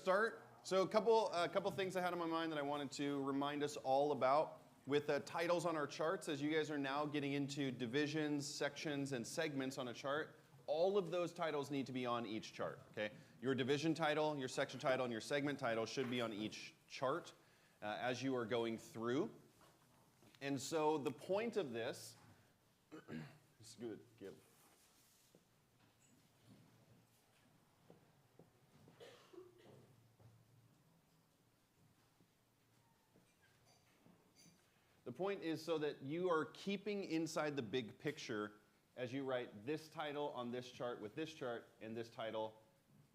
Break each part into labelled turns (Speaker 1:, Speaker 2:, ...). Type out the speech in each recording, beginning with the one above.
Speaker 1: start? So a couple things I had on my mind that I wanted to remind us all about. With titles on our charts, as you guys are now getting into divisions, sections, and segments on a chart, all of those titles need to be on each chart, okay? Your division title, your section title, and your segment title should be on each chart as you are going through. And so the point of this, it's good, get The point is so that you are keeping inside the big picture as you write this title on this chart with this chart, and this title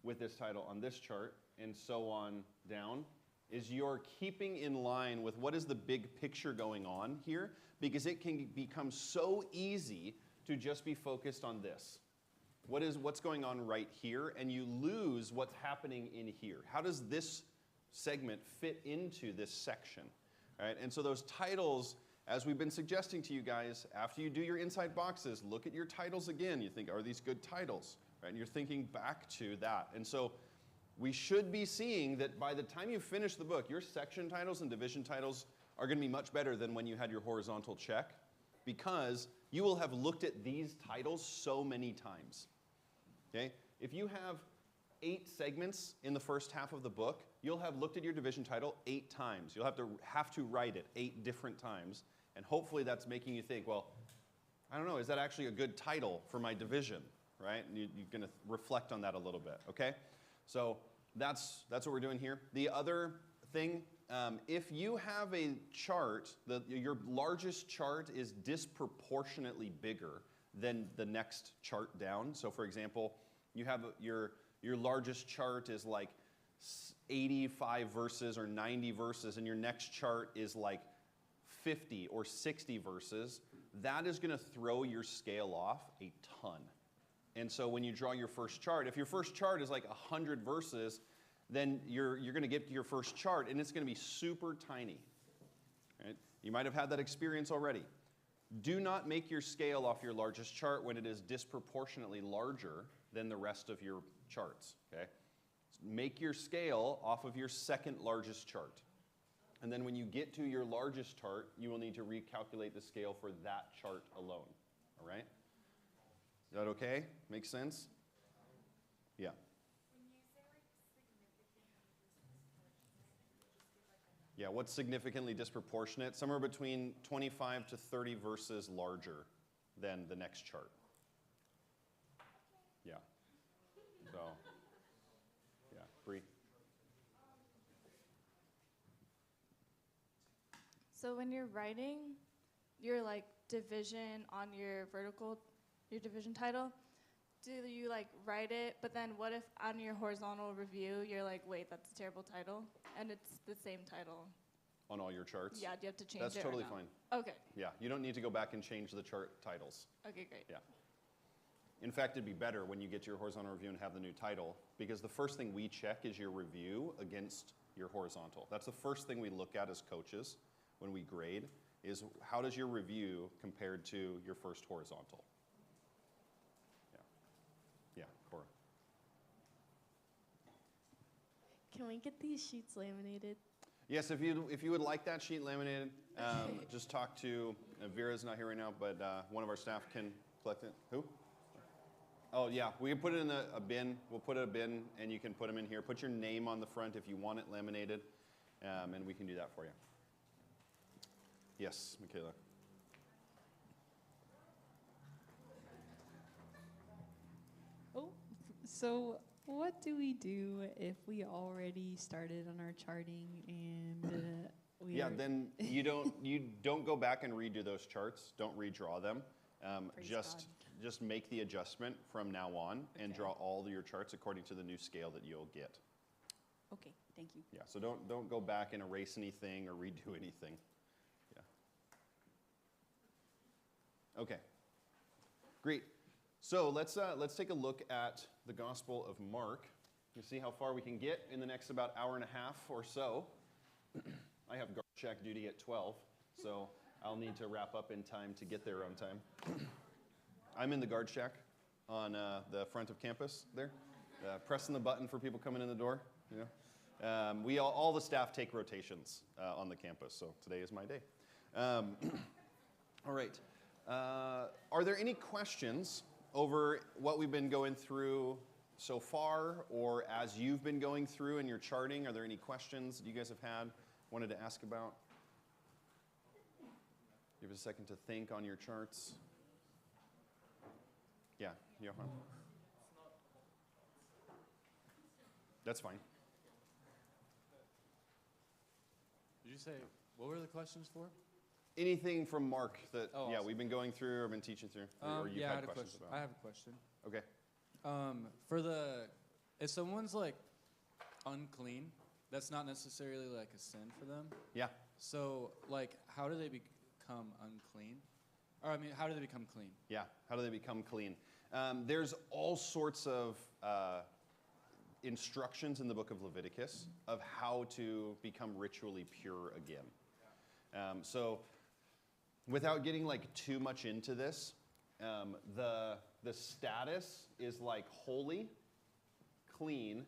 Speaker 1: with this title on this chart, and so on down, is you're keeping in line with what is the big picture going on here, because it can become so easy to just be focused on this. What's going on right here, and you lose what's happening in here. How does this segment fit into this section? Right? And so those titles, as we've been suggesting to you guys, after you do your inside boxes, look at your titles again. You think, are these good titles? Right? And you're thinking back to that. And so we should be seeing that by the time you finish the book, your section titles and division titles are going to be much better than when you had your horizontal check, because you will have looked at these titles so many times. Okay? If you have 8 segments in the first half of the book, you'll have looked at your division title 8 times. You'll have to write it 8 different times, and hopefully that's making you think, well, I don't know, is that actually a good title for my division, right? And you're going to reflect on that a little bit, okay? So that's what we're doing here. The other thing, if you have a chart, your largest chart is disproportionately bigger than the next chart down. So for example, you have your largest chart is like 85 verses or 90 verses, and your next chart is like 50 or 60 verses. That is going to throw your scale off a ton. And so when you draw your first chart, if your first chart is like 100 verses, then you're going to get to your first chart, and it's going to be super tiny. Right? You might have had that experience already. Do not make your scale off your largest chart when it is disproportionately larger than the rest of your charts, okay? Make your scale off of your second largest chart. And then when you get to your largest chart, you will need to recalculate the scale for that chart alone, all right? Is that okay? Makes sense? Yeah. Yeah, what's significantly disproportionate? Somewhere between 25 to 30 verses larger than the next chart. Yeah. So, yeah, Bree.
Speaker 2: So when you're writing your like division on your division title, do you like write it, but then what if on your horizontal review, you're like, wait, that's a terrible title, and it's the same title?
Speaker 1: On all your charts?
Speaker 2: Yeah, do you have to change it?
Speaker 1: That's totally fine.
Speaker 2: Okay.
Speaker 1: Yeah, you don't need to go back and change the chart titles.
Speaker 2: Okay, great.
Speaker 1: Yeah. In fact, it'd be better when you get to your horizontal review and have the new title, because the first thing we check is your review against your horizontal. That's the first thing we look at as coaches when we grade, is how does your review compared to your first horizontal? Yeah. Yeah, Cora.
Speaker 3: Can we get these sheets laminated?
Speaker 1: Yes, if you would like that sheet laminated, just talk to, Vera's not here right now, but one of our staff can collect it. Who? Oh, yeah, we can put it in a bin. We'll put it in a bin, and you can put them in here. Put your name on the front if you want it laminated, and we can do that for you. Yes, Michaela.
Speaker 4: Oh, so what do we do if we already started on our charting and
Speaker 1: then you don't go back and redo those charts. Don't redraw them. Just make the adjustment from now on and draw all your charts according to the new scale that you'll get.
Speaker 4: Okay, thank you.
Speaker 1: Yeah, so don't go back and erase anything or redo anything. Yeah. Okay. Great. So let's take a look at the Gospel of Mark. You see how far we can get in the next about hour and a half or so. I have guard check duty at 12, so I'll need to wrap up in time to get there on time. I'm in the guard shack on the front of campus there, pressing the button for people coming in the door. You know, All the staff take rotations on the campus, so today is my day. All right. Are there any questions over what we've been going through so far, or as you've been going through in your charting? Are there any questions that you guys have had, wanted to ask about? Give us a second to think on your charts. Yeah, Johan. That's fine.
Speaker 5: Did you say, what were the questions for?
Speaker 1: Anything from Mark that
Speaker 5: Awesome.
Speaker 1: we've been going through or been teaching through, or you've
Speaker 5: yeah,
Speaker 1: had
Speaker 5: I had
Speaker 1: questions
Speaker 5: I
Speaker 1: about?
Speaker 5: have a question.
Speaker 1: Okay.
Speaker 5: If someone's like unclean, that's not necessarily like a sin for them.
Speaker 1: Yeah.
Speaker 5: So like, how do they become unclean? Or I mean, how do they become clean?
Speaker 1: Yeah. How do they become clean? There's all sorts of instructions in the book of Leviticus of how to become ritually pure again. So without getting like too much into this, the status is like holy, clean,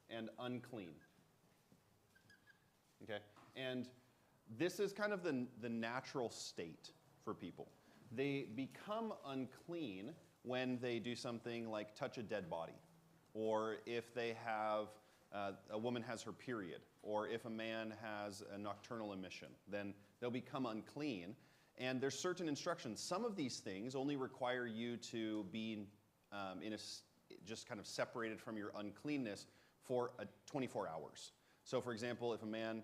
Speaker 1: and unclean. Okay? And this is kind of the natural state for people. They become unclean when they do something like touch a dead body, or if they have, a woman has her period, or if a man has a nocturnal emission, then they'll become unclean. And there's certain instructions. Some of these things only require you to be just kind of separated from your uncleanness for 24 hours. So for example, if a man,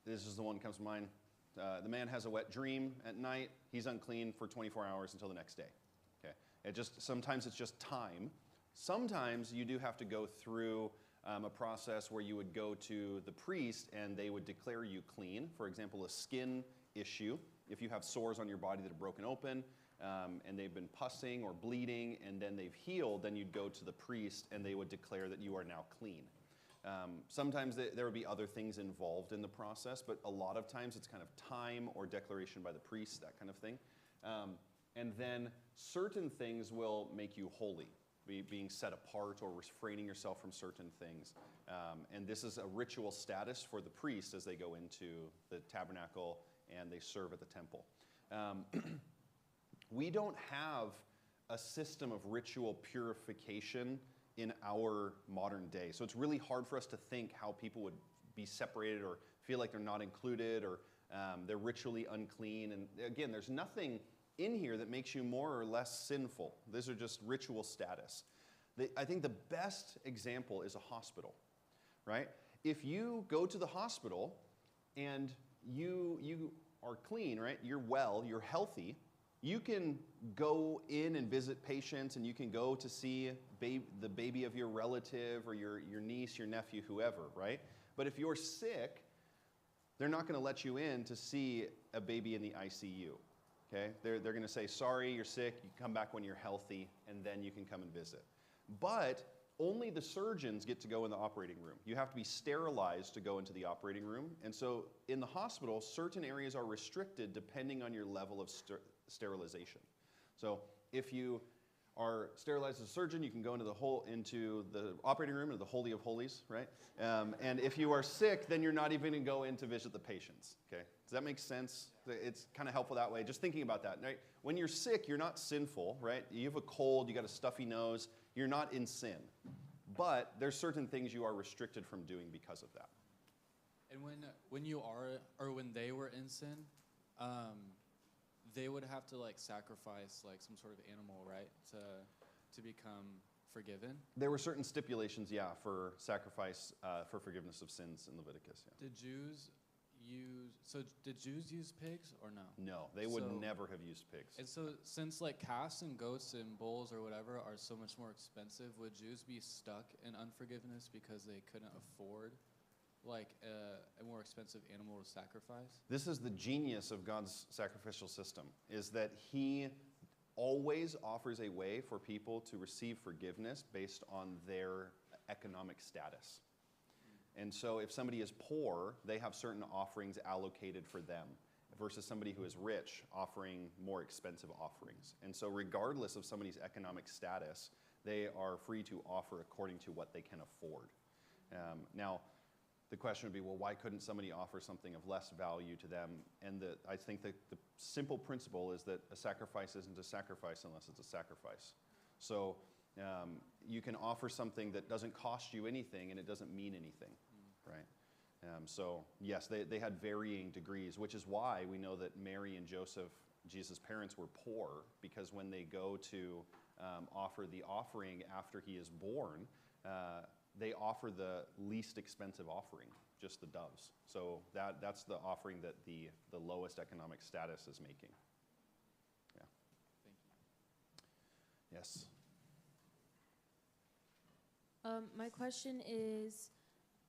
Speaker 1: this is the one that comes to mind, the man has a wet dream at night, he's unclean for 24 hours until the next day. Okay? Sometimes it's just time. Sometimes you do have to go through a process where you would go to the priest and they would declare you clean. For example, a skin issue. If you have sores on your body that are broken open and they've been pussing or bleeding and then they've healed, then you'd go to the priest and they would declare that you are now clean. Sometimes there would be other things involved in the process, but a lot of times it's kind of time or declaration by the priest, that kind of thing. And then certain things will make you holy, being set apart or refraining yourself from certain things. And this is a ritual status for the priest as they go into the tabernacle and they serve at the temple. We don't have a system of ritual purification in our modern day. So it's really hard for us to think how people would be separated or feel like they're not included or they're ritually unclean. And again, there's nothing in here that makes you more or less sinful. These are just ritual status. I think the best example is a hospital, right? If you go to the hospital and you are clean, right? You're well, you're healthy. You can go in and visit patients and you can go to see the baby of your relative or your niece, your nephew, whoever, right? But if you're sick, they're not going to let you in to see a baby in the ICU, okay? They're going to say, sorry, you're sick, you come back when you're healthy, and then you can come and visit. But only the surgeons get to go in the operating room. You have to be sterilized to go into the operating room. And so in the hospital, certain areas are restricted depending on your level of sterilization. So if you are sterilized as a surgeon, you can go into the operating room, into the Holy of Holies, right? And if you are sick, then you're not even going to go in to visit the patients, okay? Does that make sense? It's kind of helpful that way. Just thinking about that, right? When you're sick, you're not sinful, right? You have a cold, you got a stuffy nose, you're not in sin. But there's certain things you are restricted from doing because of that.
Speaker 5: And when they were in sin, they would have to like sacrifice like some sort of animal, right, to become forgiven.
Speaker 1: There were certain stipulations, yeah, for sacrifice for forgiveness of sins in Leviticus. Yeah.
Speaker 5: Did Jews use pigs or no?
Speaker 1: No, they would never have used pigs.
Speaker 5: And so since like calves and goats and bulls or whatever are so much more expensive, would Jews be stuck in unforgiveness because they couldn't afford like a more expensive animal to sacrifice?
Speaker 1: This is the genius of God's sacrificial system, is that he always offers a way for people to receive forgiveness based on their economic status. And so if somebody is poor, they have certain offerings allocated for them versus somebody who is rich offering more expensive offerings. And so regardless of somebody's economic status, they are free to offer according to what they can afford. Now, the question would be, well, why couldn't somebody offer something of less value to them? And I think that the simple principle is that a sacrifice isn't a sacrifice unless it's a sacrifice. So you can offer something that doesn't cost you anything and it doesn't mean anything, right? So yes, they had varying degrees, which is why we know that Mary and Joseph, Jesus' parents, were poor, because when they go to offer the offering after he is born, they offer the least expensive offering, just the doves. So that's the offering that the lowest economic status is making. Yeah.
Speaker 5: Thank you.
Speaker 1: Yes.
Speaker 6: My question is,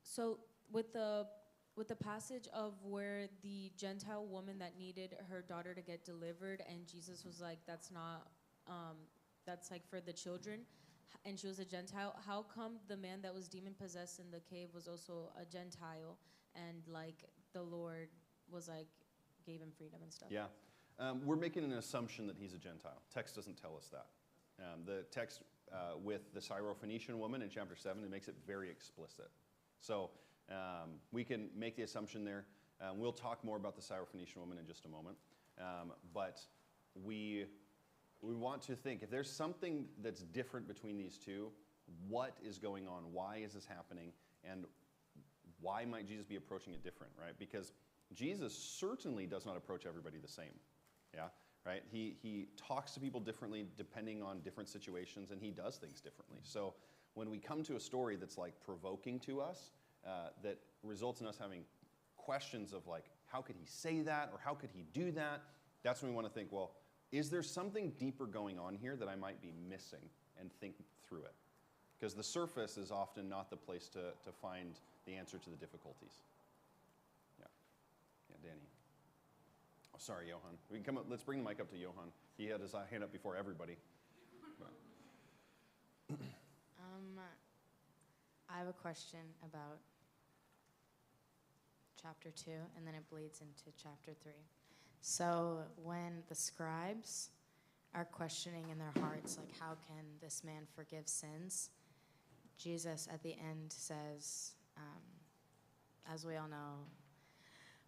Speaker 6: so with the passage of where the Gentile woman that needed her daughter to get delivered, and Jesus was like, that's not, that's like for the children, and she was a Gentile, how come the man that was demon possessed in the cave was also a Gentile, and like the Lord was like, gave him freedom and stuff?
Speaker 1: Yeah. We're making an assumption that he's a Gentile. Text doesn't tell us that. The text with the Syrophoenician woman in chapter 7, it makes it very explicit. So we can make the assumption there. We'll talk more about the Syrophoenician woman in just a moment. But we want to think, if there's something that's different between these two, what is going on? Why is this happening? And why might Jesus be approaching it different, right? Because Jesus certainly does not approach everybody the same, yeah, right? He talks to people differently depending on different situations, and he does things differently. So when we come to a story that's like provoking to us, that results in us having questions of like, how could he say that, or how could he do that? That's when we want to think, well, is there something deeper going on here that I might be missing, and think through it? Because the surface is often not the place to find the answer to the difficulties. Yeah. Yeah, Danny. Oh, sorry, Johan. We can come up, let's bring the mic up to Johan. He had his hand up before everybody.
Speaker 7: I have a question about chapter 2, and then it bleeds into chapter 3. So when the scribes are questioning in their hearts, like, how can this man forgive sins? Jesus at the end says, as we all know,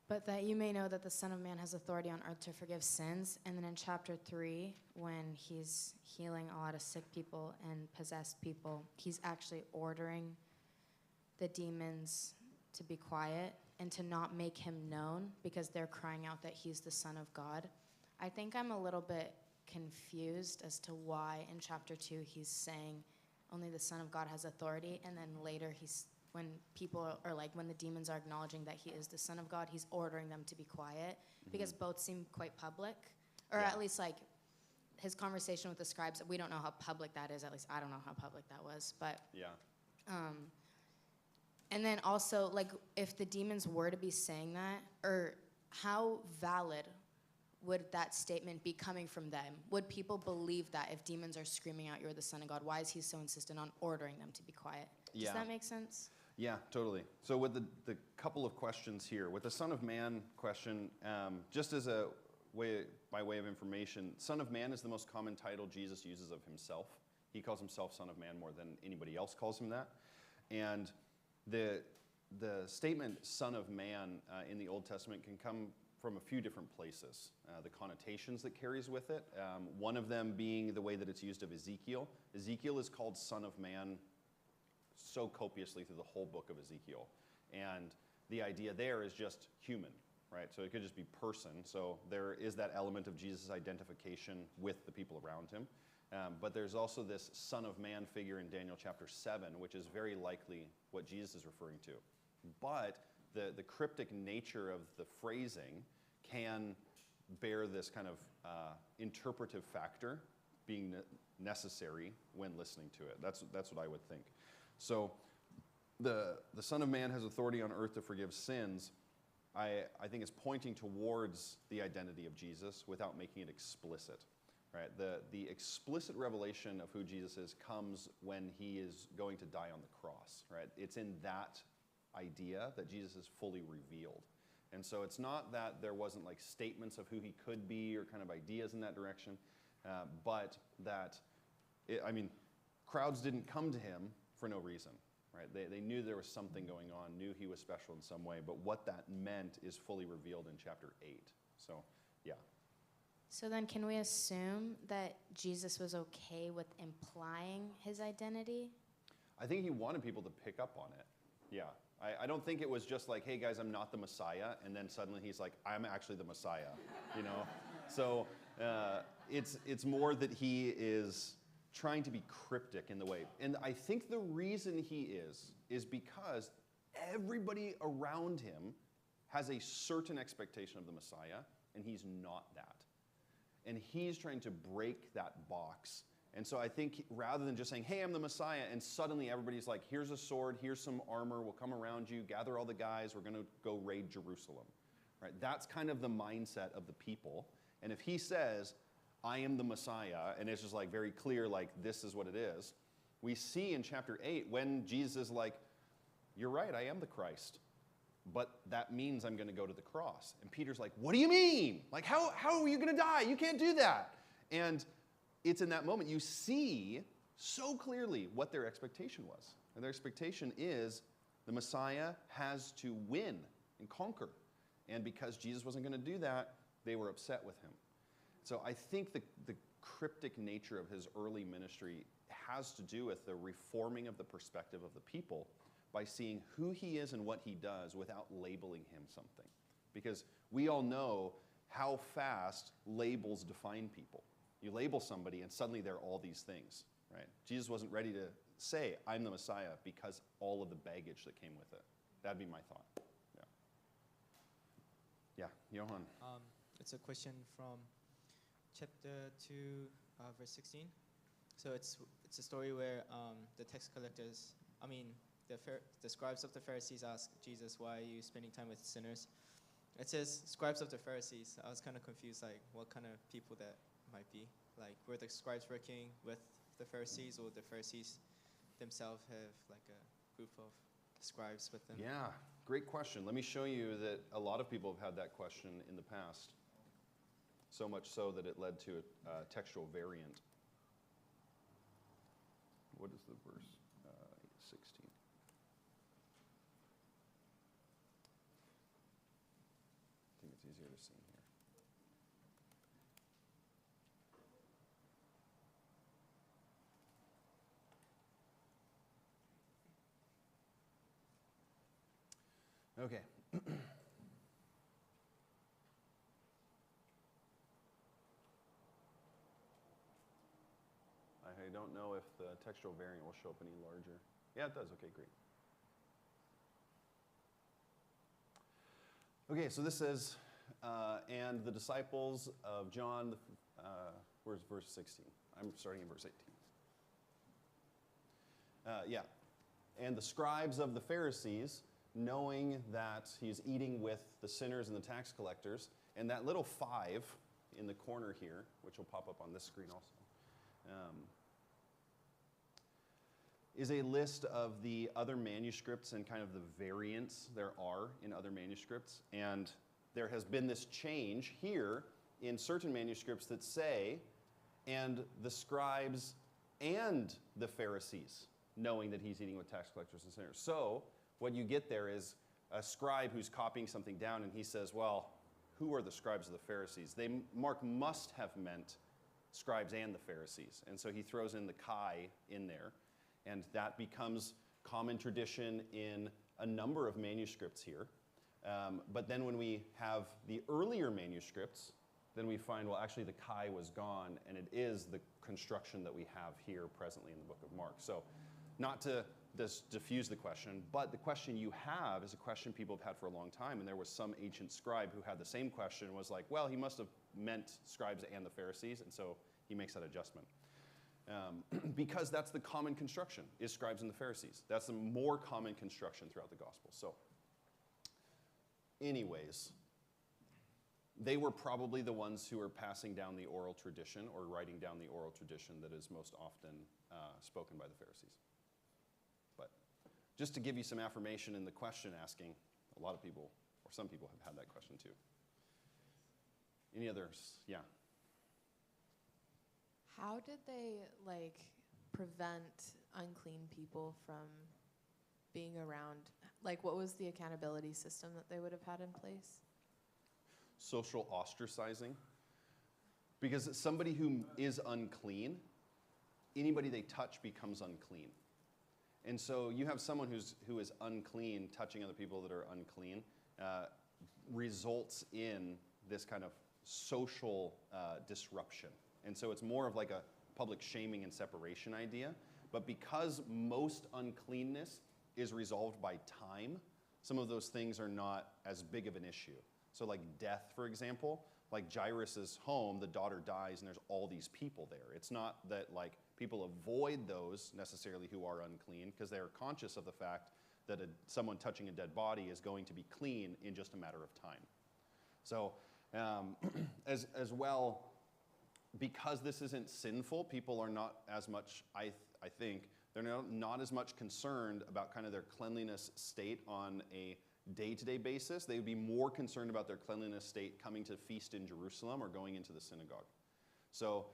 Speaker 7: but that you may know that the Son of Man has authority on earth to forgive sins. And then in chapter 3, when he's healing a lot of sick people and possessed people, he's actually ordering the demons to be quiet and to not make him known, because they're crying out that he's the Son of God. I think I'm a little bit confused as to why in chapter 2 he's saying only the Son of God has authority, and then later when people are like, when the demons are acknowledging that he is the Son of God, he's ordering them to be quiet, because both seem quite public, or at least like his conversation with the scribes. We don't know how public that is. At least I don't know how public that was, but
Speaker 1: Yeah.
Speaker 7: And then also, like, if the demons were to be saying that, or how valid would that statement be coming from them? Would people believe that if demons are screaming out, you're the Son of God? Why is he so insistent on ordering them to be quiet? Does that make sense?
Speaker 1: Yeah, totally. So with the couple of questions here, with the Son of Man question, just as a way, by way of information, Son of Man is the most common title Jesus uses of himself. He calls himself Son of Man more than anybody else calls him that. And the statement Son of Man in the Old Testament can come from a few different places. The connotations that carries with it, one of them being the way that it's used of Ezekiel. Ezekiel is called Son of Man so copiously through the whole book of Ezekiel. And the idea there is just human, right? So it could just be person. So there is that element of Jesus' identification with the people around him. But there's also this Son of Man figure in Daniel chapter 7, which is very likely what Jesus is referring to. But the cryptic nature of the phrasing can bear this kind of interpretive factor being necessary when listening to it. That's what I would think. So the Son of Man has authority on earth to forgive sins, I think is pointing towards the identity of Jesus without making it explicit. Right? The explicit revelation of who Jesus is comes when he is going to die on the cross. Right? It's in that idea that Jesus is fully revealed. And so it's not that there wasn't like statements of who he could be or kind of ideas in that direction, but that, crowds didn't come to him for no reason. right? They knew there was something going on, knew he was special in some way, but what that meant is fully revealed in chapter 8. So, yeah.
Speaker 7: So then can we assume that Jesus was okay with implying his identity?
Speaker 1: I think he wanted people to pick up on it. Yeah. I don't think it was just like, hey guys, I'm not the Messiah, and then suddenly he's like, I'm actually the Messiah, you know? So it's more that he is trying to be cryptic in the way. And I think the reason he is because everybody around him has a certain expectation of the Messiah, and he's not that. And he's trying to break that box. And so I think rather than just saying, hey, I'm the Messiah, and suddenly everybody's like, here's a sword, here's some armor, we'll come around you, gather all the guys, we're going to go raid Jerusalem. Right? That's kind of the mindset of the people. And if he says, I am the Messiah, and it's just like very clear, like this is what it is, we see in chapter 8 when Jesus is like, you're right, I am the Christ. But that means I'm going to go to the cross. And Peter's like, what do you mean? Like, how are you going to die? You can't do that. And it's in that moment you see so clearly what their expectation was. And their expectation is the Messiah has to win and conquer. And because Jesus wasn't going to do that, they were upset with him. So I think the cryptic nature of his early ministry has to do with the reforming of the perspective of the people by seeing who he is and what he does without labeling him something. Because we all know how fast labels define people. You label somebody and suddenly they're all these things, right? Jesus wasn't ready to say, I'm the Messiah, because all of the baggage that came with it. That'd be my thought. Yeah, Johan.
Speaker 8: It's a question from chapter 2, verse 16. So it's a story where the tax collectors, the scribes of the Pharisees ask Jesus, why are you spending time with sinners? It says scribes of the Pharisees. I was kind of confused, like what kind of people that might be. Like were the scribes working with the Pharisees, or the Pharisees themselves have like a group of scribes with them?
Speaker 1: Yeah, great question. Let me show you that a lot of people have had that question in the past. So much so that it led to a textual variant. What is the verse? 16. I think it's easier to see here. Okay. I don't know if the textual variant will show up any larger. Yeah, it does. Okay, great. Okay, so this says, and the disciples of John, where's verse 16? I'm starting in verse 18. Yeah, and the scribes of the Pharisees, knowing that he's eating with the sinners and the tax collectors, and that little 5 in the corner here, which will pop up on this screen also, is a list of the other manuscripts and kind of the variants there are in other manuscripts. And there has been this change here in certain manuscripts that say, and the scribes and the Pharisees, knowing that he's eating with tax collectors and sinners. So what you get there is a scribe who's copying something down, and he says, well, who are the scribes of the Pharisees? Mark must have meant scribes and the Pharisees. And so he throws in the Chi in there. And that becomes common tradition in a number of manuscripts here. But then when we have the earlier manuscripts, then we find, well, actually the Chi was gone, and it is the construction that we have here presently in the book of Mark. So not to just diffuse the question, but the question you have is a question people have had for a long time, and there was some ancient scribe who had the same question, was like, well, he must have meant scribes and the Pharisees, and so he makes that adjustment. Because that's the common construction, is scribes and the Pharisees. That's the more common construction throughout the gospel. So, anyways, they were probably the ones who were passing down the oral tradition or writing down the oral tradition that is most often spoken by the Pharisees. But just to give you some affirmation in the question asking, a lot of people, or some people have had that question too. Any others? Yeah.
Speaker 3: How did they prevent unclean people from
Speaker 9: being around, like what was the accountability system that they would have had in place?
Speaker 1: Social ostracizing. Because somebody who is unclean, anybody they touch becomes unclean. And so you have someone who is unclean touching other people that are unclean, results in this kind of social disruption. And so it's more of like a public shaming and separation idea. But because most uncleanness is resolved by time, some of those things are not as big of an issue. So like death, for example, like Jairus' home, the daughter dies and there's all these people there. It's not that like people avoid those necessarily who are unclean because they are conscious of the fact that someone touching a dead body is going to be clean in just a matter of time. So as well, because this isn't sinful, people are not as much, I think, they're not as much concerned about kind of their cleanliness state on a day-to-day basis. They would be more concerned about their cleanliness state coming to feast in Jerusalem or going into the synagogue. So,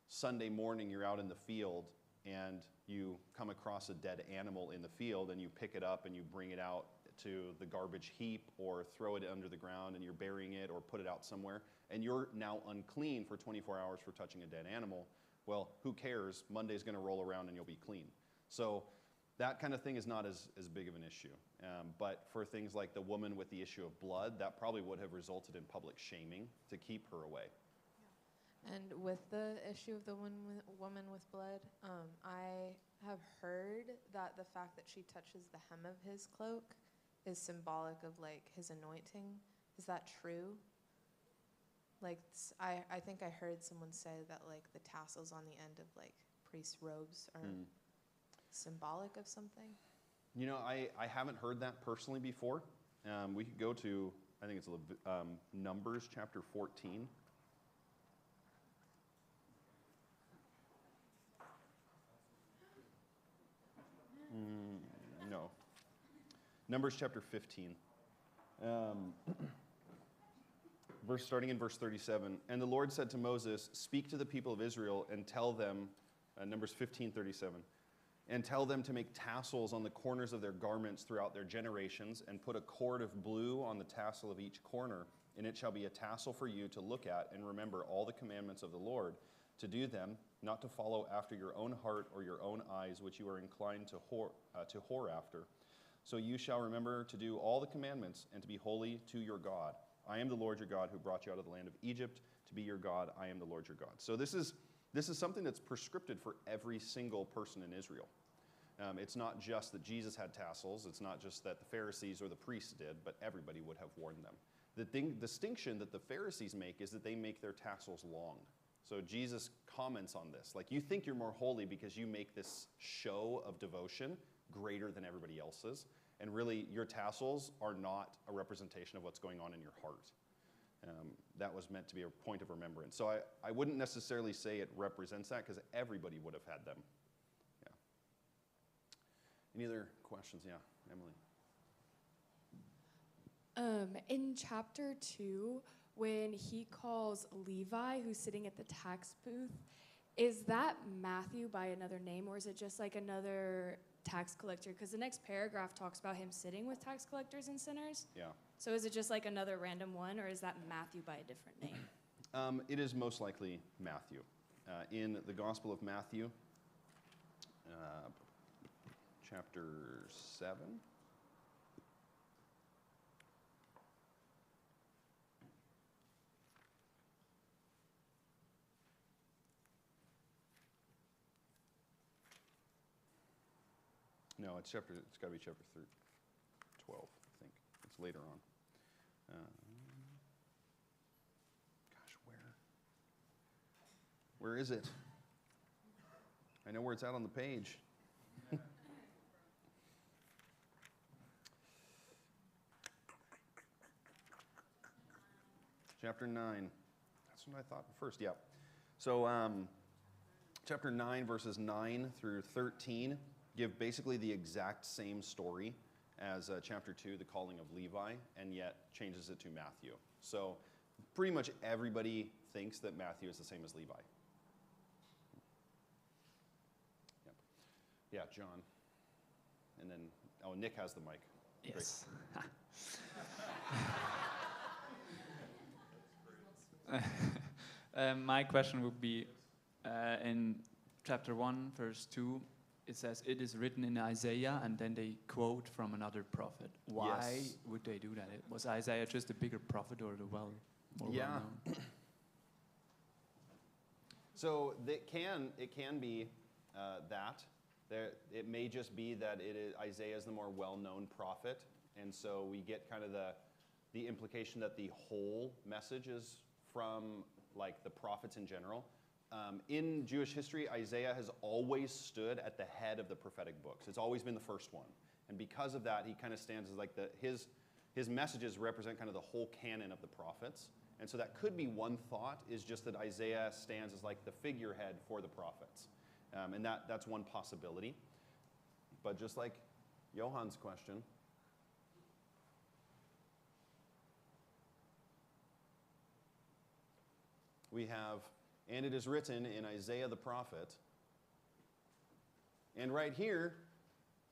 Speaker 1: Sunday morning you're out in the field and you come across a dead animal in the field and you pick it up and you bring it out to the garbage heap or throw it under the ground and you're burying it or put it out somewhere and you're now unclean for 24 hours for touching a dead animal. Well, who cares? Monday's going to roll around and you'll be clean. So that kind of thing is not as big of an issue. But for things like the woman with the issue of blood, that probably would have resulted in public shaming to keep her away.
Speaker 9: And with the issue of the woman with blood, I have heard that the fact that she touches the hem of his cloak is symbolic of like his anointing. Is that true? Like I think I heard someone say that like the tassels on the end of like priest robes are symbolic of something.
Speaker 1: I haven't heard that personally before. We could go to, I think it's Numbers chapter 14. No. Numbers chapter 15. Starting in verse 37. And the Lord said to Moses, speak to the people of Israel and tell them, Numbers 15:37, and tell them to make tassels on the corners of their garments throughout their generations, and put a cord of blue on the tassel of each corner. And it shall be a tassel for you to look at and remember all the commandments of the Lord, to do them, not to follow after your own heart or your own eyes, which you are inclined to whore after. So you shall remember to do all the commandments and to be holy to your God. I am the Lord your God who brought you out of the land of Egypt to be your God. I am the Lord your God. So this is something that's prescripted for every single person in Israel. It's not just that Jesus had tassels. It's not just that the Pharisees or the priests did, but everybody would have worn them. The distinction that the Pharisees make is that they make their tassels long. So Jesus comments on this. Like, you think you're more holy because you make this show of devotion greater than everybody else's. And really, your tassels are not a representation of what's going on in your heart. That was meant to be a point of remembrance. So I wouldn't necessarily say it represents that because everybody would have had them. Yeah. Any other questions? Yeah, Emily.
Speaker 10: In chapter 2, when he calls Levi, who's sitting at the tax booth, is that Matthew by another name, or is it just like another tax collector? Because the next paragraph talks about him sitting with tax collectors and sinners.
Speaker 1: Yeah.
Speaker 10: So is it just like another random one, or is that Matthew by a different name?
Speaker 1: It is most likely Matthew. In the Gospel of Matthew, chapter 7. No, it's got to be chapter 12, I think. It's later on. Where is it? I know where it's at on the page. Chapter 9. That's what I thought first, yeah. So chapter 9, verses 9 through 13 give basically the exact same story as chapter 2, the calling of Levi, and yet changes it to Matthew. So pretty much everybody thinks that Matthew is the same as Levi. Yep. Yeah, John. and then, Nick has the mic.
Speaker 11: Yes. My question would be, in chapter 1, verse 2, it says, it is written in Isaiah, and then they quote from another prophet. Why
Speaker 1: Yes.
Speaker 11: would they do that? Was Isaiah just a bigger prophet or the more well-known?
Speaker 1: So it can be that. It may just be that Isaiah is the more well-known prophet, and so we get kind of the implication that the whole message is from like the prophets in general. In Jewish history, Isaiah has always stood at the head of the prophetic books. It's always been the first one, and because of that, he kind of stands as like his messages represent kind of the whole canon of the prophets. And so that could be one thought, is just that Isaiah stands as like the figurehead for the prophets. And that's one possibility. But just like Johan's question, we have, and it is written in Isaiah the prophet. And right here,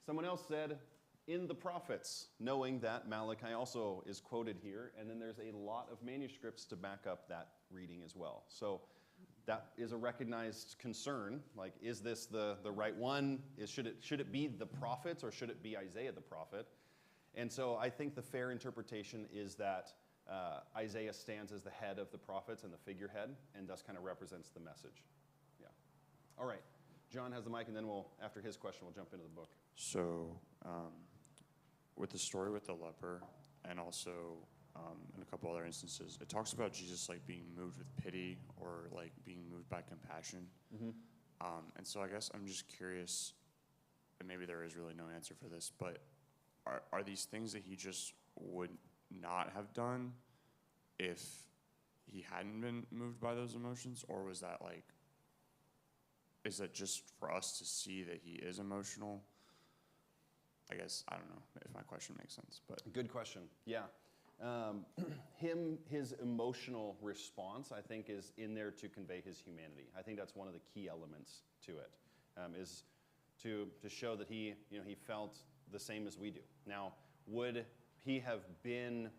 Speaker 1: someone else said, in the prophets, knowing that Malachi also is quoted here, and then there's a lot of manuscripts to back up that reading as well. So that is a recognized concern. Like, is this the right one? Should it be the prophets, or should it be Isaiah the prophet? And so I think the fair interpretation is that Isaiah stands as the head of the prophets and the figurehead, and thus kind of represents the message. Yeah. All right. John has the mic, and then after his question, we'll jump into the book.
Speaker 12: So, with the story with the leper, and also in a couple other instances, it talks about Jesus like being moved with pity or like being moved by compassion.
Speaker 1: Mm-hmm.
Speaker 12: And so I guess I'm just curious, and maybe there is really no answer for this, but are these things that he just would not have done if he hadn't been moved by those emotions? Or was that like, is that just for us to see that he is emotional? I guess, I don't know if my question makes sense, but.
Speaker 1: Good question, yeah. His emotional response, I think, is in there to convey his humanity. I think that's one of the key elements to it, is to show that he felt the same as we do. Now, would he have been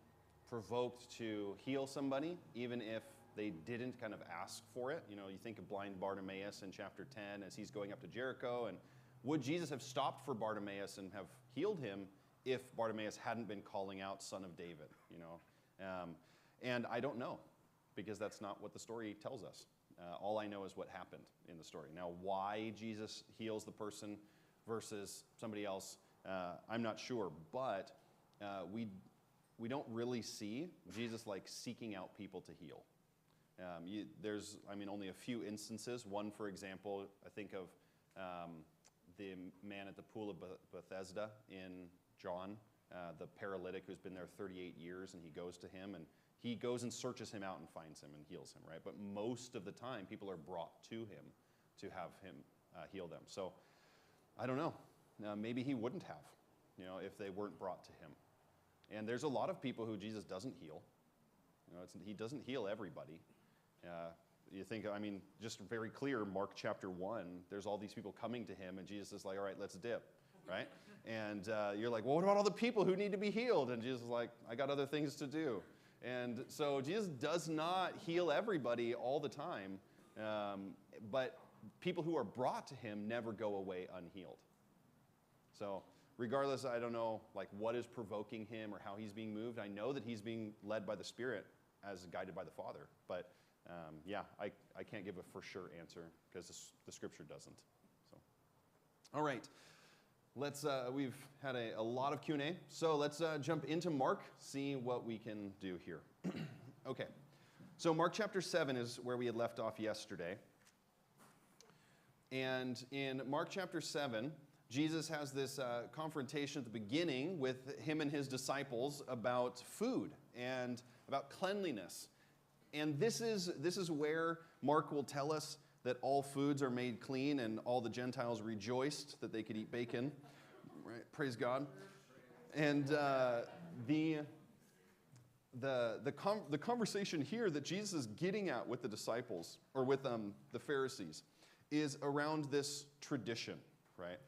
Speaker 1: provoked to heal somebody, even if they didn't kind of ask for it? You think of blind Bartimaeus in chapter 10 as he's going up to Jericho, and would Jesus have stopped for Bartimaeus and have healed him if Bartimaeus hadn't been calling out, Son of David? And I don't know, because that's not what the story tells us. All I know is what happened in the story. Now, why Jesus heals the person versus somebody else, I'm not sure, but we don't really see Jesus like seeking out people to heal. There's only a few instances. One, for example, I think of the man at the pool of Bethesda in John, the paralytic who's been there 38 years, and he goes to him, and he goes and searches him out and finds him and heals him, right? But most of the time, people are brought to him to have him heal them. So I don't know. Maybe he wouldn't have, if they weren't brought to him. And there's a lot of people who Jesus doesn't heal. He doesn't heal everybody. You think, just very clear, Mark chapter 1, there's all these people coming to him, and Jesus is like, all right, let's dip, right? And you're like, well, what about all the people who need to be healed? And Jesus is like, I got other things to do. And so Jesus does not heal everybody all the time, but people who are brought to him never go away unhealed. So regardless, I don't know what is provoking him or how he's being moved. I know that he's being led by the Spirit as guided by the Father, but I can't give a for sure answer because the Scripture doesn't. So, all right, we've had a lot of Q&A, so let's jump into Mark, see what we can do here. Okay, so Mark chapter 7 is where we had left off yesterday, and in Mark chapter 7, Jesus has this confrontation at the beginning with him and his disciples about food and about cleanliness. And this is where Mark will tell us that all foods are made clean and all the Gentiles rejoiced that they could eat bacon. Right? Praise God. And the conversation here that Jesus is getting at with the disciples, or with the Pharisees, is around this tradition, right?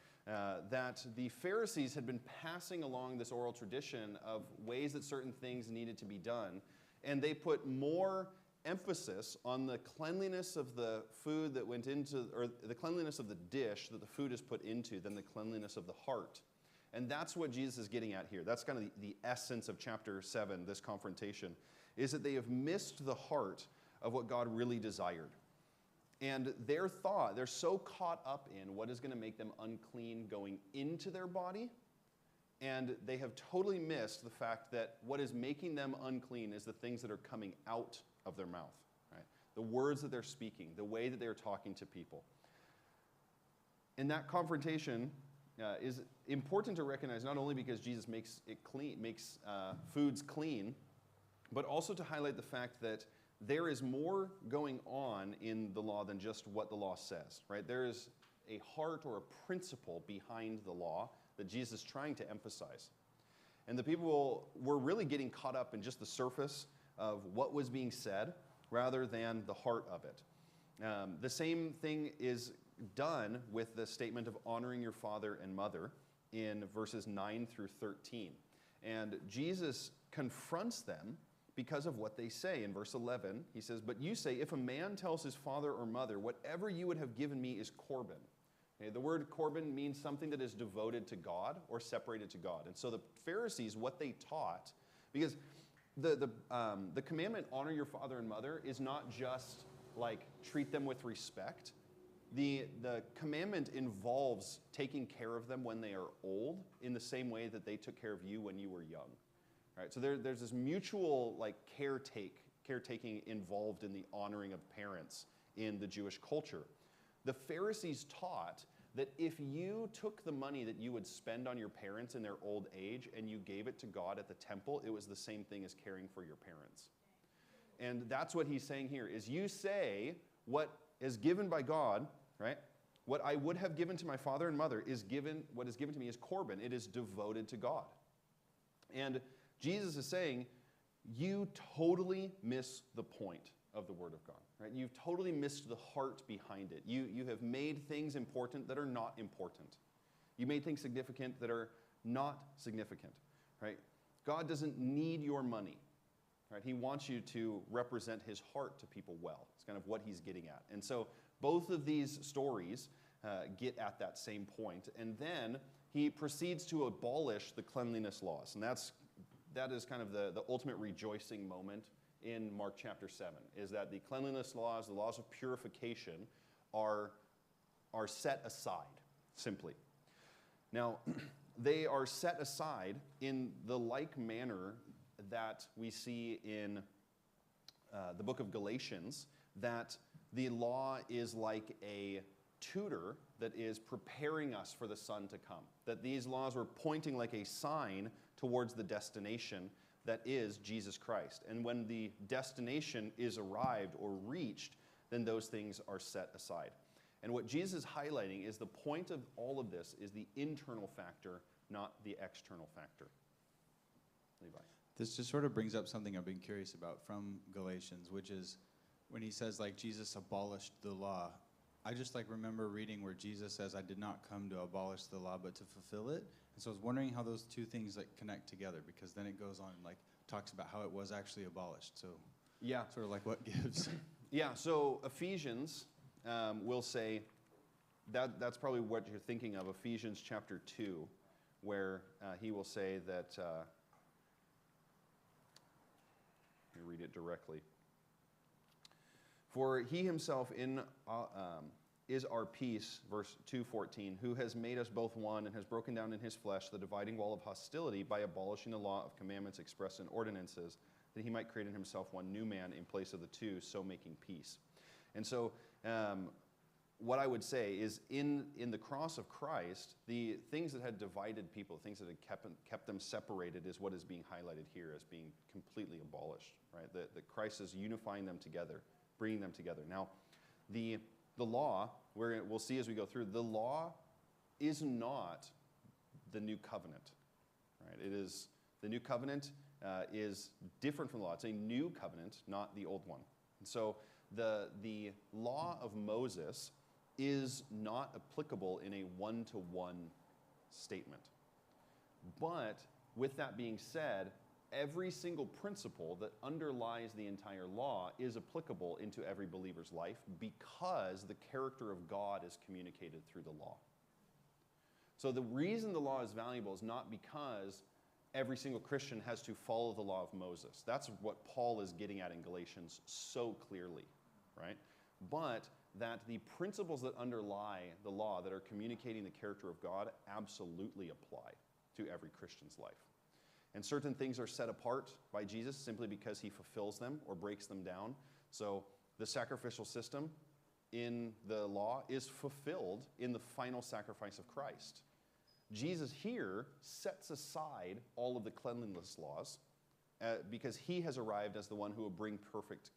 Speaker 1: that the Pharisees had been passing along this oral tradition of ways that certain things needed to be done, and they put more emphasis on the cleanliness of the food that went into, or the cleanliness of the dish that the food is put into, than the cleanliness of the heart. And that's what Jesus is getting at here. That's kind of the essence of chapter 7, this confrontation, is that they have missed the heart of what God really desired. And their thought, they're so caught up in what is going to make them unclean going into their body, and they have totally missed the fact that what is making them unclean is the things that are coming out of their mouth, right? The words that they're speaking, the way that they're talking to people. And that confrontation is important to recognize, not only because Jesus makes it clean, makes foods clean, but also to highlight the fact that there is more going on in the law than just what the law says, right? There is a heart or a principle behind the law that Jesus is trying to emphasize. And the people were really getting caught up in just the surface of what was being said rather than the heart of it. The same thing is done with the statement of honoring your father and mother in verses 9 through 13. And Jesus confronts them because of what they say. In verse 11, he says, "But you say, if a man tells his father or mother, whatever you would have given me is Corban." Okay, the word Corban means something that is devoted to God or separated to God. And so the Pharisees, what they taught, because the commandment, honor your father and mother, is not just like treat them with respect. The commandment involves taking care of them when they are old in the same way that they took care of you when you were young. Right? So there's this mutual like caretaking involved in the honoring of parents in the Jewish culture. The Pharisees taught that if you took the money that you would spend on your parents in their old age and you gave it to God at the temple, it was the same thing as caring for your parents. And that's what he's saying here, is you say what is given by God, right? What I would have given to my father and mother is given, what is given to me is Corban. It is devoted to God. And Jesus is saying, you totally miss the point of the Word of God, right? You've totally missed the heart behind it. You have made things important that are not important. You made things significant that are not significant, right? God doesn't need your money, right? He wants you to represent his heart to people well. It's kind of what he's getting at. And so both of these stories get at that same point. And then he proceeds to abolish the cleanliness laws. And that is kind of the ultimate rejoicing moment in Mark chapter 7, is that the cleanliness laws, the laws of purification, are set aside, simply. Now, they are set aside in the like manner that we see in the book of Galatians, that the law is like a tutor that is preparing us for the Son to come. That these laws were pointing like a sign towards the destination that is Jesus Christ. And when the destination is arrived or reached, then those things are set aside. And what Jesus is highlighting is the point of all of this is the internal factor, not the external factor. Levi.
Speaker 13: This just sort of brings up something I've been curious about from Galatians, which is when he says like Jesus abolished the law. I just like remember reading where Jesus says, I did not come to abolish the law, but to fulfill it. And so I was wondering how those two things like connect together, because then it goes on and like talks about how it was actually abolished. So
Speaker 1: yeah,
Speaker 13: sort of like what gives.
Speaker 1: Yeah, so Ephesians will say, that's probably what you're thinking of, Ephesians chapter 2, where he will say that, let me read it directly. For he himself is our peace, verse 2:14, who has made us both one and has broken down in his flesh the dividing wall of hostility by abolishing the law of commandments expressed in ordinances, that he might create in himself one new man in place of the two, so making peace. And so what I would say is in the cross of Christ, the things that had divided people, things that had kept them separated, is what is being highlighted here as being completely abolished, right? That Christ is unifying them together, bringing them together. Now, the law, we'll see as we go through, the law is not the new covenant, right? It is, the new covenant is different from the law. It's a new covenant, not the old one. And so the law of Moses is not applicable in a one-to-one statement. But with that being said, every single principle that underlies the entire law is applicable into every believer's life because the character of God is communicated through the law. So the reason the law is valuable is not because every single Christian has to follow the law of Moses. That's what Paul is getting at in Galatians so clearly, right? But that the principles that underlie the law that are communicating the character of God absolutely apply to every Christian's life. And certain things are set apart by Jesus simply because he fulfills them or breaks them down. So the sacrificial system in the law is fulfilled in the final sacrifice of Christ. Jesus here sets aside all of the cleanliness laws because he has arrived as the one who will bring perfect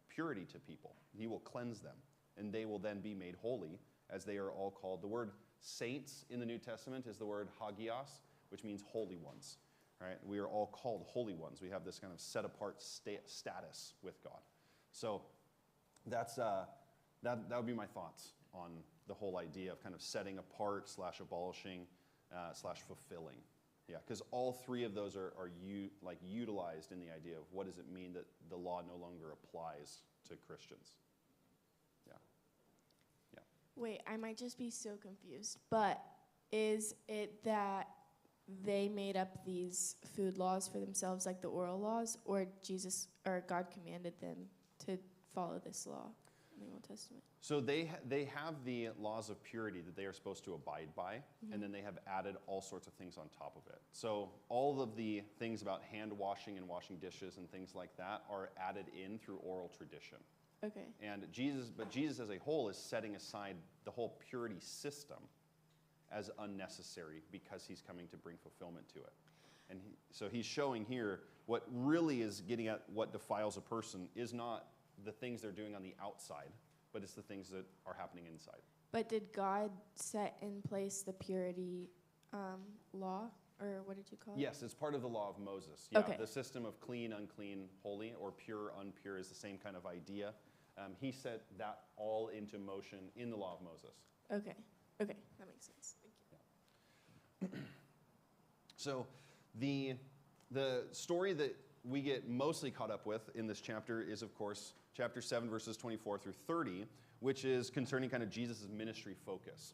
Speaker 1: purity to people. He will cleanse them, and they will then be made holy, as they are all called. The word saints in the New Testament is the word hagios, which means holy ones. Right? We are all called holy ones. We have this kind of set-apart status with God. So that would be my thoughts on the whole idea of kind of setting apart / abolishing / fulfilling. Yeah, because all three of those are utilized in the idea of what does it mean that the law no longer applies to Christians. Yeah. Yeah.
Speaker 3: Wait, I might just be so confused, but is it that they made up these food laws for themselves, like the oral laws, or Jesus or God commanded them to follow this law in the Old Testament?
Speaker 1: So they have the laws of purity that they are supposed to abide by, and then they have added all sorts of things on top of it. So all of the things about hand washing and washing dishes and things like that are added in through oral tradition.
Speaker 3: Okay.
Speaker 1: And Jesus as a whole is setting aside the whole purity system as unnecessary because he's coming to bring fulfillment to it. And so he's showing here what really is getting at what defiles a person is not the things they're doing on the outside, but it's the things that are happening inside.
Speaker 3: But did God set in place the purity law, or what did you call it?
Speaker 1: Yes, it's part of the law of Moses. Yeah,
Speaker 3: Okay.
Speaker 1: The system of clean, unclean, holy, or pure, unpure is the same kind of idea. He set that all into motion in the law of Moses.
Speaker 3: Okay, that makes sense. Thank you.
Speaker 1: So the story that we get mostly caught up with in this chapter is, of course, chapter 7, verses 24 through 30, which is concerning kind of Jesus' ministry focus.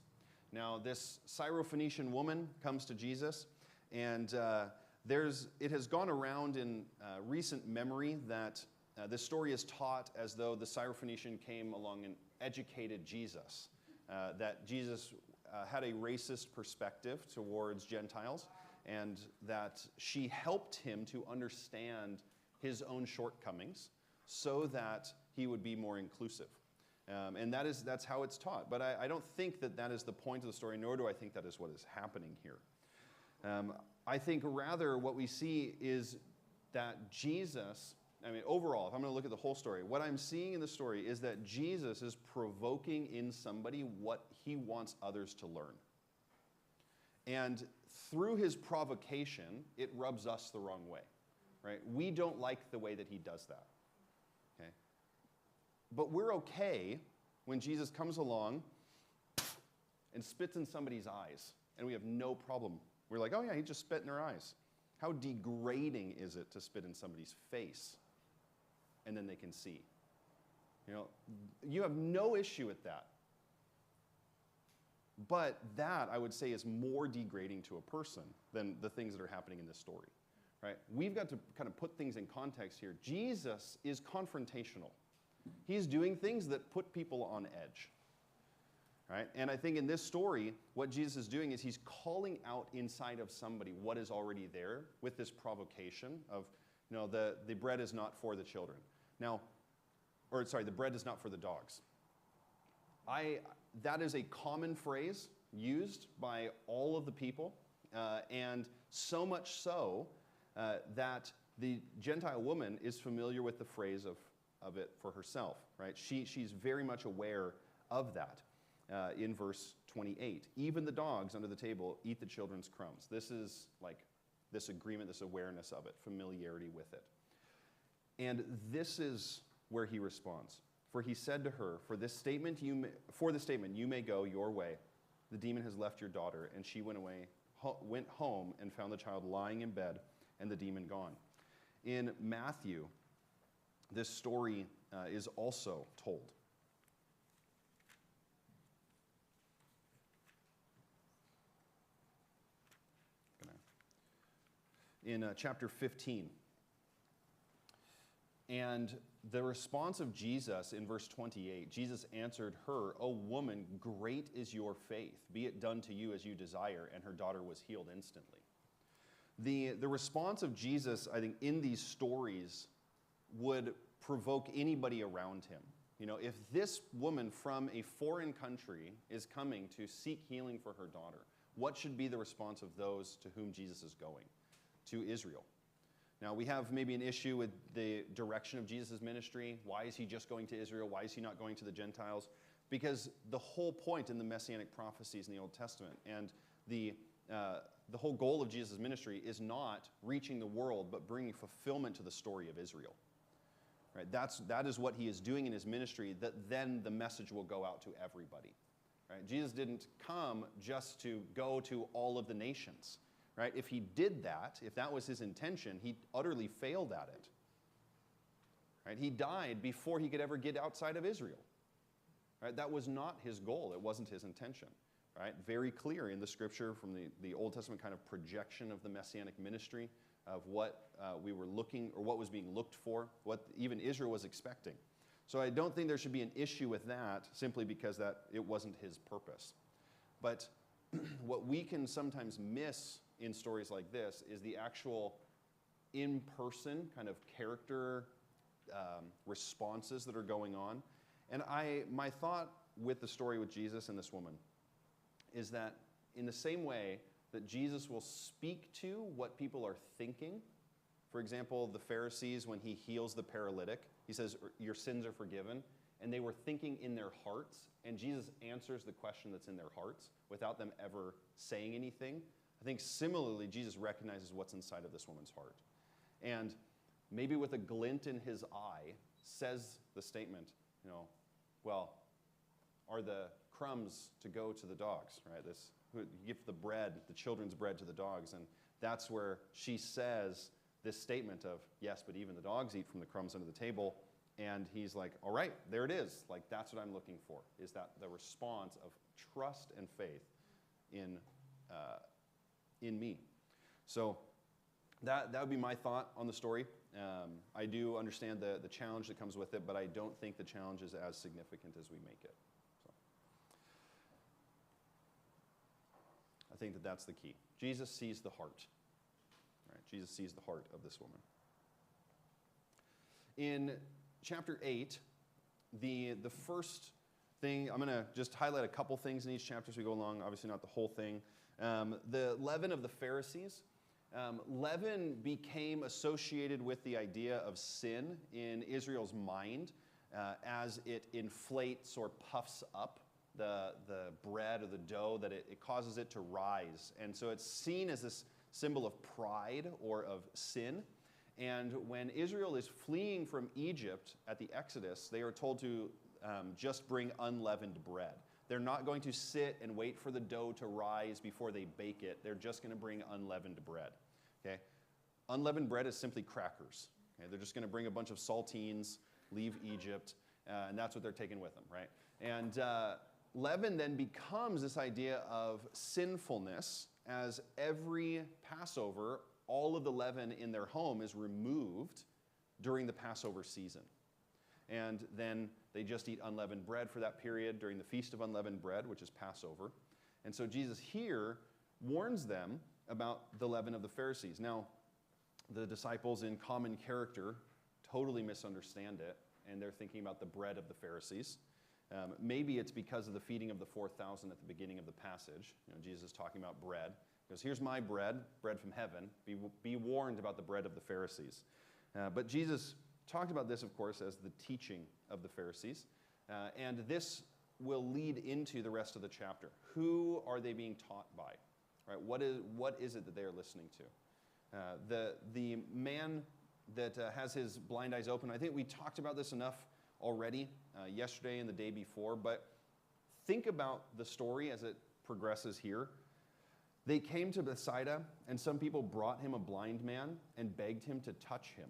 Speaker 1: Now, this Syrophoenician woman comes to Jesus, and it has gone around in recent memory that this story is taught as though the Syrophoenician came along and educated Jesus, that Jesus had a racist perspective towards Gentiles, and that she helped him to understand his own shortcomings so that he would be more inclusive. And that's how it's taught. But I don't think that is the point of the story, nor do I think that is what is happening here. I think rather what we see is that Jesus, overall, if I'm going to look at the whole story, what I'm seeing in the story is that Jesus is provoking in somebody what he wants others to learn. And through his provocation, it rubs us the wrong way, right? We don't like the way that he does that, okay? But we're okay when Jesus comes along and spits in somebody's eyes, and we have no problem. We're like, oh yeah, he just spit in their eyes. How degrading is it to spit in somebody's face and then they can see? You have no issue with that. But that, I would say, is more degrading to a person than the things that are happening in this story, right? We've got to kind of put things in context here. Jesus is confrontational. He's doing things that put people on edge, right? And I think in this story, what Jesus is doing is he's calling out inside of somebody what is already there with this provocation of, the bread is not for the children. The bread is not for the dogs. That is a common phrase used by all of the people, and so much so that the Gentile woman is familiar with the phrase of it for herself, right? She's very much aware of that in verse 28. Even the dogs under the table eat the children's crumbs. This is like this agreement, this awareness of it, familiarity with it. And this is where he responds. For he said to her, for the statement you may go your way. the demon has left your daughter. And she went home and found the child lying in bed and the demon gone. In Matthew, this story is also told. In chapter 15. And the response of Jesus in verse 28, Jesus answered her, "O woman, great is your faith. Be it done to you as you desire." And her daughter was healed instantly. The response of Jesus, I think, in these stories would provoke anybody around him. You know, if this woman from a foreign country is coming to seek healing for her daughter, what should be the response of those to whom Jesus is going? To Israel. Now, we have maybe an issue with the direction of Jesus' ministry. Why is he just going to Israel? Why is he not going to the Gentiles? Because the whole point in the Messianic prophecies in the Old Testament and the whole goal of Jesus' ministry is not reaching the world, but bringing fulfillment to the story of Israel. Right? That is what he is doing in his ministry, that then the message will go out to everybody. Right? Jesus didn't come just to go to all of the nations. Right? If he did that, if that was his intention, he utterly failed at it. Right? He died before he could ever get outside of Israel. Right? That was not his goal. It wasn't his intention. Right? Very clear in the scripture from the Old Testament kind of projection of the Messianic ministry of what we were looking, or what was being looked for, what even Israel was expecting. So I don't think there should be an issue with that simply because that it wasn't his purpose. But what we can sometimes miss in stories like this is the actual in-person kind of character responses that are going on. And my thought with the story with Jesus and this woman is that in the same way that Jesus will speak to what people are thinking, for example, the Pharisees, when he heals the paralytic, he says, "Your sins are forgiven." And they were thinking in their hearts, and Jesus answers the question that's in their hearts without them ever saying anything. I think similarly, Jesus recognizes what's inside of this woman's heart. And maybe with a glint in his eye, says the statement, well, are the crumbs to go to the dogs, right? You give the bread, the children's bread to the dogs. And that's where she says this statement of, yes, but even the dogs eat from the crumbs under the table. And he's like, all right, there it is. Like, that's what I'm looking for, is that the response of trust and faith in me. So that would be my thought on the story. I do understand the challenge that comes with it, but I don't think the challenge is as significant as we make it. So I think that that's the key. Jesus sees the heart. Right? Jesus sees the heart of this woman. In chapter 8, the first thing, I'm going to just highlight a couple things in each chapter as we go along, obviously not the whole thing. The leaven of the Pharisees. Leaven became associated with the idea of sin in Israel's mind as it inflates or puffs up the bread or the dough, that it causes it to rise. And so it's seen as this symbol of pride or of sin. And when Israel is fleeing from Egypt at the Exodus, they are told to just bring unleavened bread. They're not going to sit and wait for the dough to rise before they bake it. They're just going to bring unleavened bread. Okay? Unleavened bread is simply crackers. Okay? They're just going to bring a bunch of saltines, leave Egypt, and that's what they're taking with them, right? And leaven then becomes this idea of sinfulness, as every Passover, all of the leaven in their home is removed during the Passover season. And then they just eat unleavened bread for that period during the Feast of Unleavened Bread, which is Passover. And so Jesus here warns them about the leaven of the Pharisees. Now, the disciples in common character totally misunderstand it, and they're thinking about the bread of the Pharisees. Maybe it's because of the feeding of the 4,000 at the beginning of the passage. Jesus is talking about bread. He goes, here's my bread, bread from heaven. Be warned about the bread of the Pharisees. But Jesus talked about this, of course, as the teaching of the Pharisees. And this will lead into the rest of the chapter. Who are they being taught by? Right? What is it that they are listening to? The man that has his blind eyes open, I think we talked about this enough already yesterday and the day before, but think about the story as it progresses here. They came to Bethsaida, and some people brought him a blind man and begged him to touch him.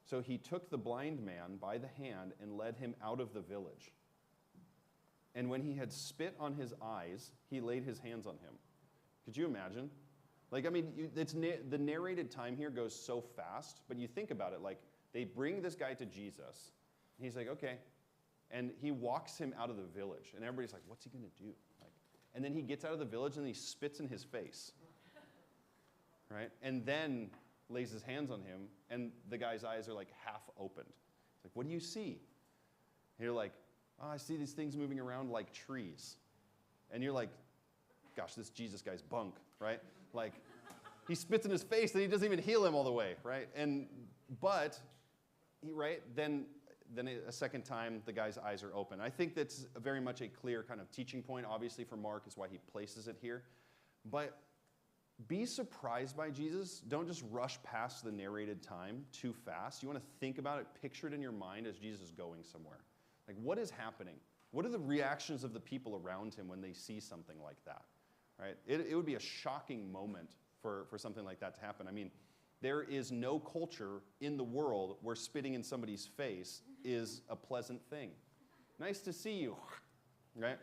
Speaker 1: So he took the blind man by the hand and led him out of the village. And when he had spit on his eyes, he laid his hands on him. Could you imagine? Like, I mean, the narrated time here goes so fast, but you think about it, like, they bring this guy to Jesus, and he's like, okay. And he walks him out of the village, and everybody's like, what's he going to do? Like, and then he gets out of the village, and he spits in his face, right? And then lays his hands on him, and the guy's eyes are like half opened. It's like, what do you see? And you're like, oh, I see these things moving around like trees. And you're like, gosh, this Jesus guy's bunk, right? Like, he spits in his face, and he doesn't even heal him all the way, right? But, right, then a second time, the guy's eyes are open. I think that's very much a clear kind of teaching point, obviously, for Mark, is why he places it here. But be surprised by Jesus. Don't just rush past the narrated time too fast. You want to think about it, picture it in your mind as Jesus is going somewhere. Like, what is happening? What are the reactions of the people around him when they see something like that? Right? It would be a shocking moment for something like that to happen. I mean, there is no culture in the world where spitting in somebody's face is a pleasant thing. Nice to see you, right?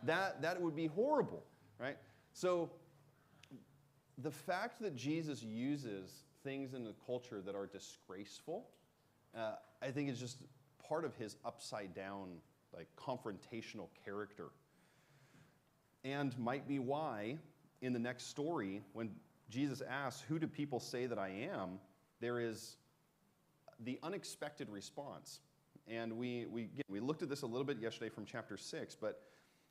Speaker 1: That would be horrible, right? So the fact that Jesus uses things in the culture that are disgraceful, I think is just part of his upside down, like, confrontational character. And might be why in the next story, when Jesus asks, who do people say that I am? There is the unexpected response. And we looked at this a little bit yesterday from chapter 6, but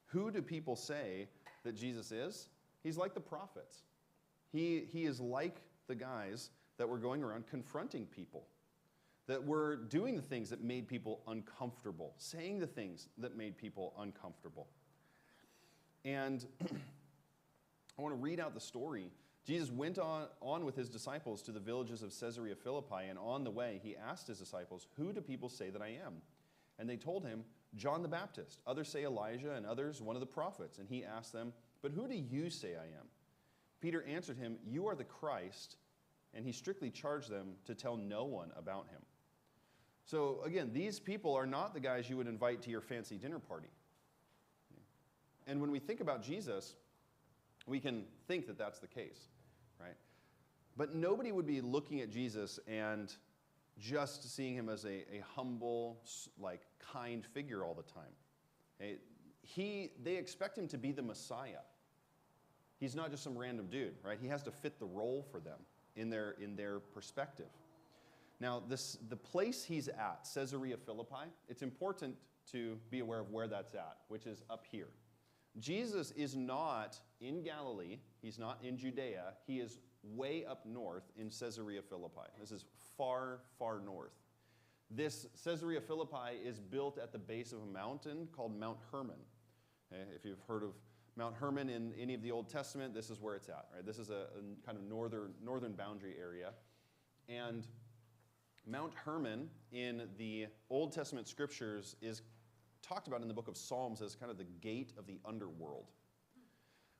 Speaker 1: who do people say that Jesus is? He's like the prophets. He is like the guys that were going around confronting people, that were doing the things that made people uncomfortable, saying the things that made people uncomfortable. And I want to read out the story. Jesus went on with his disciples to the villages of Caesarea Philippi, and on the way he asked his disciples, who do people say that I am? And they told him, John the Baptist. Others say Elijah, and others one of the prophets. And he asked them, but who do you say I am? Peter answered him, you are the Christ. And he strictly charged them to tell no one about him. So again, these people are not the guys you would invite to your fancy dinner party. And when we think about Jesus, we can think that that's the case, right? But nobody would be looking at Jesus and just seeing him as a humble, like, kind figure all the time. Okay? They expect him to be the Messiah. He's not just some random dude, right? He has to fit the role for them in their perspective. Now, the place he's at, Caesarea Philippi, it's important to be aware of where that's at, which is up here. Jesus is not in Galilee. He's not in Judea. He is way up north in Caesarea Philippi. This is far, far north. This Caesarea Philippi is built at the base of a mountain called Mount Hermon. Okay? If you've heard of Mount Hermon in any of the Old Testament, this is where it's at. Right? This is a kind of northern boundary area. And Mount Hermon in the Old Testament scriptures is talked about in the book of Psalms as kind of the gate of the underworld,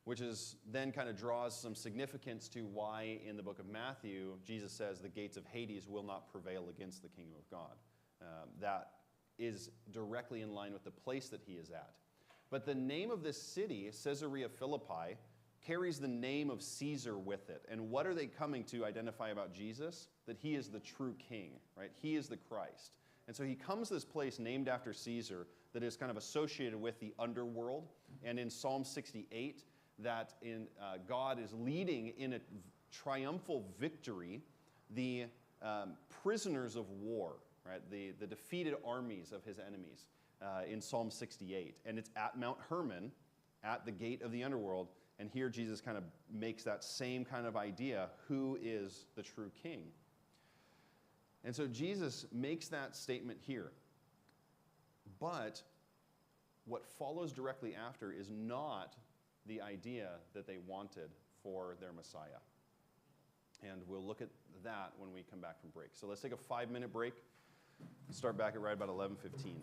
Speaker 1: which is then kind of draws some significance to why in the book of Matthew, Jesus says the gates of Hades will not prevail against the kingdom of God. That is directly in line with the place that he is at. But the name of this city, Caesarea Philippi, carries the name of Caesar with it. And what are they coming to identify about Jesus? That he is the true king, right? He is the Christ. And so he comes to this place named after Caesar that is kind of associated with the underworld. And in Psalm 68, that God is leading in a triumphal victory the prisoners of war, right? The defeated armies of his enemies in Psalm 68. And it's at Mount Hermon, at the gate of the underworld. And here Jesus kind of makes that same kind of idea, who is the true king? And so Jesus makes that statement here. But what follows directly after is not the idea that they wanted for their Messiah. And we'll look at that when we come back from break. So let's take a 5-minute break. Start back at right about 11:15.